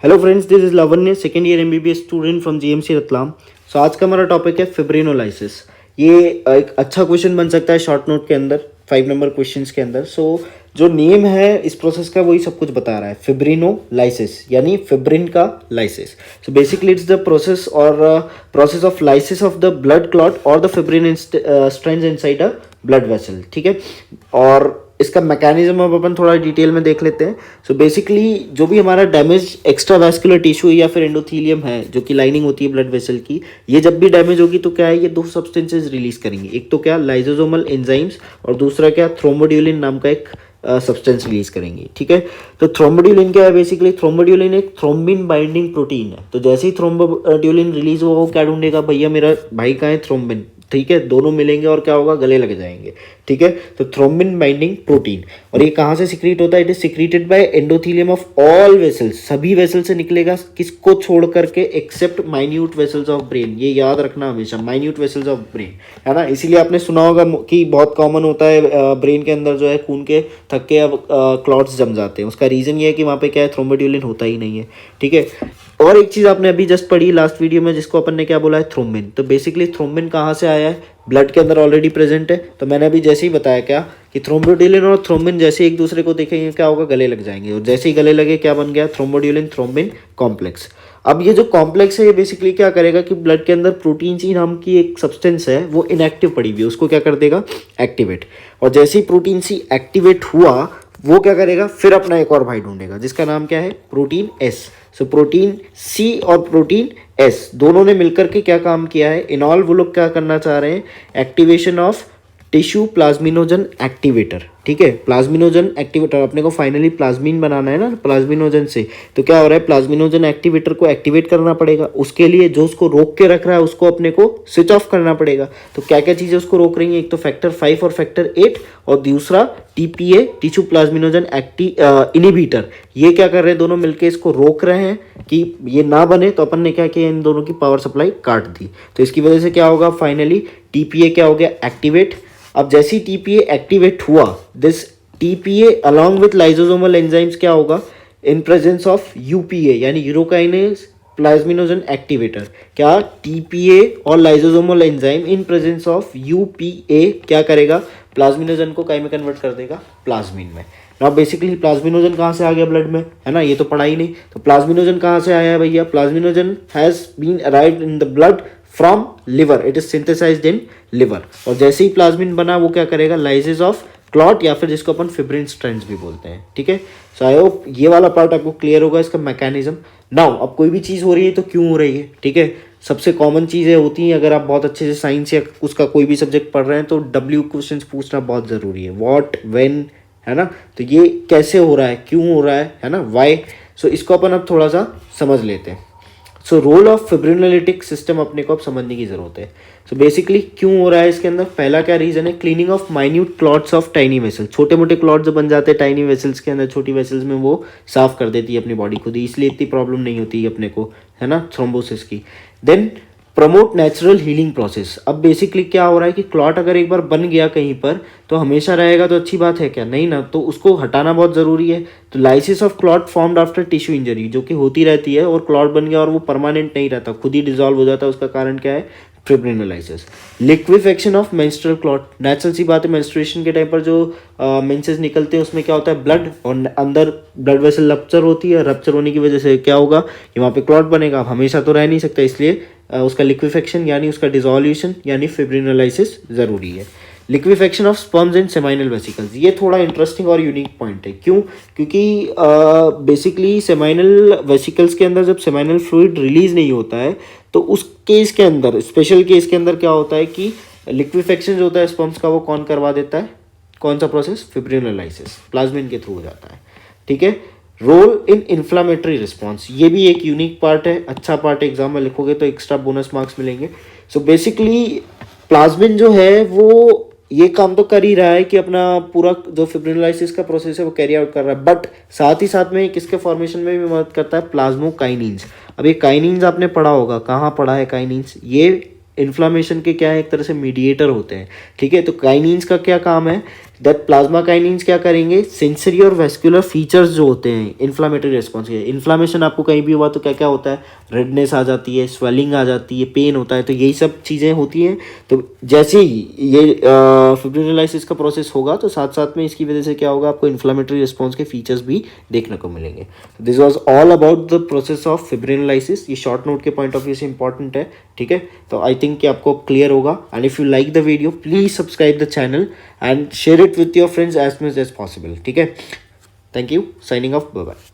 Hello friends, this is Lavanya, second year MBBS student from GMC Ratlam. So आज का हमारा topic है फिब्रिनोलाइसिस। ये एक अच्छा क्वेश्चन बन सकता है शॉर्ट नोट के अंदर, 5 नंबर क्वेश्चंस के अंदर। सो जो नेम है इस प्रोसेस का वही सब कुछ बता रहा है, फिब्रिनोलाइसिस यानी फिब्रिन का lysis. So basically it's the process process of lysis of the blood clot और the fibrin strands inside a blood vessel. ठीक है, और इसका मैकेनिज्म अब अपन थोड़ा डिटेल में देख लेते हैं। सो बेसिकली जो भी हमारा डैमेज एक्स्ट्रा वैस्कुलर टिश्यू या फिर एंडोथीलियम है, जो कि लाइनिंग होती है ब्लड वेसल की, ये जब भी डैमेज होगी तो क्या है, ये दो सब्सटेंसेस रिलीज करेंगे। एक तो क्या, लाइसोसोमल एंजाइम्स, और दूसरा क्या, थ्रोम्बोड्यूलिन नाम का एक सब्सटेंस रिलीज करेंगे। ठीक है, तो थ्रोम्बोड्यूलिन क्या है, बेसिकली थ्रोम्बोड्यूलिन एक थ्रोम्बिन बाइंडिंग प्रोटीन है। तो जैसे ही थ्रोम्बोड्यूलिन रिलीज होगा, वो क्या ढूंढेगा, भैया मेरा भाई कहाँ है, थ्रोम्बिन। ठीक है, दोनों मिलेंगे और क्या होगा, गले लग जाएंगे। ठीक है, तो थ्रोम्बिन बाइंडिंग प्रोटीन, और ये कहाँ से सिक्रीट होता है, it is secreted by endothelium of all vessels, सभी वेसल से निकलेगा, किसको छोड़ करके, except minute vessels of brain. ये याद रखना हमेशा, माइन्यूट वेसल्स ऑफ ब्रेन, है ना। इसीलिए आपने सुना होगा कि बहुत कॉमन होता है ब्रेन के अंदर जो है खून के थक्के अब क्लॉट्स जम जाते हैं। उसका रीजन ये है कि वहाँ पे क्या है, थ्रोम्बोड्यूलिन होता ही नहीं है। ठीक है, और एक चीज आपने अभी जस्ट पढ़ी लास्ट वीडियो में, जिसको अपन ने क्या बोला है, थ्रोम्बिन। तो बेसिकली थ्रोम्बिन कहाँ से आया है, ब्लड के अंदर ऑलरेडी प्रेजेंट है। तो मैंने अभी जैसे ही बताया क्या, कि थ्रोम्बोड्यूलिन और थ्रोम्बिन जैसे एक दूसरे को देखेंगे क्या होगा, गले लग जाएंगे, और जैसे ही गले लगे क्या बन गया, थ्रोम्बोड्यूलिन थ्रोम्बिन कॉम्प्लेक्स। अब ये जो कॉम्प्लेक्स है, ये बेसिकली क्या करेगा कि ब्लड के अंदर प्रोटीन सी नाम की एक सब्सटेंस है, वो इनएक्टिव पड़ी हुई है, उसको क्या कर देगा, एक्टिवेट। और जैसे ही प्रोटीन सी एक्टिवेट हुआ, वो क्या करेगा, फिर अपना एक और भाई ढूंढेगा, जिसका नाम क्या है, protein S. So protein C और प्रोटीन एस दोनों ने मिलकर के क्या काम किया है, इन ऑल वो लोग क्या करना चाह रहे हैं, activation of tissue plasminogen activator. ठीक है, प्लाज्मिनोजन एक्टिवेटर, अपने को फाइनली प्लाज्मीन बनाना है ना प्लाज्मिनोजन से। तो क्या हो रहा है, प्लाज्मिनोजन एक्टिवेटर को एक्टिवेट करना पड़ेगा। उसके लिए जो उसको रोक के रख रहा है, उसको अपने को स्विच ऑफ करना पड़ेगा। तो क्या क्या चीज़ें उसको रोक रही हैं, एक तो फैक्टर 5 और फैक्टर 8, और दूसरा टीपीए टिश्यू प्लाज्मिनोजन इनिबिटर। ये क्या कर रहे हैं, दोनों मिलकर इसको रोक रहे हैं कि ये ना बने। तो अपन ने क्या किया, इन दोनों की पावर सप्लाई काट दी। तो इसकी वजह से क्या होगा, फाइनली टीपीए क्या हो गया, एक्टिवेट। अब जैसे ही टीपीए एक्टिवेट हुआ, this TPA along with lysosomal enzymes क्या होगा, इन प्रेजेंस ऑफ यूपीए यानी यूरोकाइनेज प्लाज्मिनोजन एक्टिवेटर। क्या, टीपीए और lysosomal enzyme in presence of UPA क्या करेगा, प्लाज्मिनोजन को काय में कन्वर्ट कर देगा, प्लाज्मिन में। नाउ बेसिकली प्लाज्मिनोजन कहाँ से आ गया ब्लड में, है ना, ये तो पढ़ा ही नहीं। तो प्लाज्मिनोजन कहाँ से आया है भैया, plasminogen has been arrived in the blood from liver, it is synthesized in liver. और जैसे ही प्लाज्मिन बना, वो क्या करेगा, लाइसिस ऑफ क्लॉट, या फिर जिसको अपन फिब्रिन स्ट्रेंड्स भी बोलते हैं। ठीक है, सो आई होप ये वाला पार्ट आपको क्लियर होगा, इसका मैकेनिज्म। नाउ अब कोई भी चीज़ हो रही है तो क्यों हो रही है। ठीक है, सबसे कॉमन चीज़ें होती हैं, अगर आप बहुत अच्छे से साइंस या उसका कोई भी सब्जेक्ट पढ़ रहे हैं, तो डब्ल्यू क्वेश्चंस पूछना बहुत ज़रूरी है, व्हाट, व्हेन, है ना। तो ये कैसे हो रहा है, क्यों हो रहा है ना, वाई। सो इसको अपन अब थोड़ा सा समझ लेते हैं। So role of fibrinolytic system अपने को अब समझने की जरूरत है। सो बेसिकली क्यों हो रहा है इसके अंदर, पहला क्या रीजन है, cleaning of minute clots of tiny vessel. छोटे मोटे क्लॉट जो बन जाते हैं टाइनी वेसल्स के अंदर, छोटी वेसल्स में, वो साफ कर देती है अपनी बॉडी खुद ही, इसलिए इतनी प्रॉब्लम नहीं होती है अपने को, है ना, थ्रोम्बोसिस की। Then promote natural healing process. अब बेसिकली क्या हो रहा है कि क्लॉट अगर एक बार बन गया कहीं पर, तो हमेशा रहेगा तो अच्छी बात है क्या, नहीं ना, तो उसको हटाना बहुत ज़रूरी है। तो lysis of clot formed after tissue injury, जो कि होती रहती है, और क्लॉट बन गया और वो परमानेंट नहीं रहता, खुद ही डिजॉल्व हो जाता है, उसका कारण क्या है, fibrinolysis. Liquefaction of menstrual clot, natural सी बात है, मेंस्ट्रुएशन के टाइम पर जो मेंसेस निकलते हैं, उसमें क्या होता है, ब्लड, और अंदर ब्लड वेसल रप्चर होती है, रप्चर होने की वजह से क्या होगा, कि वहाँ पे क्लॉट बनेगा, हमेशा तो रह नहीं सकता, इसलिए उसका लिक्विफेक्शन यानी उसका डिसोल्यूशन यानी फिब्रिनोलाइसिस ज़रूरी है। Liquefaction of sperms in seminal vesicles, ये थोड़ा इंटरेस्टिंग और यूनिक पॉइंट है। क्यों, क्योंकि बेसिकली सेमाइनल वेसिकल्स के अंदर जब सेमाइनल फ्लूइड रिलीज नहीं होता है, तो उस केस के अंदर, स्पेशल केस के अंदर क्या होता है कि लिक्विफेक्शन जो होता है स्पर्म्स का, वो कौन करवा देता है, कौन सा प्रोसेस, फिब्रिनोलाइसिस, प्लाज्मिन के थ्रू हो जाता है। ठीक है, रोल इन इन्फ्लामेटरी रिस्पॉन्स, ये भी एक यूनिक पार्ट है, अच्छा पार्ट है, एग्जाम में लिखोगे तो एक्स्ट्रा बोनस मार्क्स मिलेंगे। सो बेसिकली प्लाज्मिन जो है वो ये काम तो कर ही रहा है कि अपना पूरा जो फिब्रिनोलाइसिस का प्रोसेस है वो कैरी आउट कर रहा है, बट साथ ही साथ में किसके फॉर्मेशन में भी मदद करता है, प्लाज्मोकाइनिन्स। अब ये काइनिन्स आपने पढ़ा होगा, कहाँ पढ़ा है काइनिन्स, ये इन्फ्लामेशन के क्या है, एक तरह से मीडिएटर होते हैं। ठीक है, तो काइनिन्स का क्या काम है, दैट प्लाज्मा काइनिन्स क्या करेंगे, सेंसरी और वेस्कुलर फीचर्स जो होते हैं इन्फ्लामेटरी रिस्पॉन्स के, इन्फ्लामेशन आपको कहीं भी हुआ तो क्या क्या होता है, रेडनेस आ जाती है, स्वेलिंग आ जाती है, पेन होता है, तो यही सब चीज़ें होती हैं। तो जैसे ही ये फिब्रिनोलाइसिस का प्रोसेस होगा तो साथ साथ में इसकी वजह से क्या होगा, आपको इन्फ्लामेटरी रिस्पॉन्स के फीचर्स भी देखने को मिलेंगे। This was all about the process of फिब्रिनोलाइसिस। ये शॉर्ट नोट के पॉइंट ऑफ व्यू से इंपॉर्टेंट है, ठीक है। तो आई थिंक कि आपको क्लियर होगा, and if you like the video please subscribe the channel and share it with your friends as much as possible, ठीक है। Thank you, signing off, bye bye.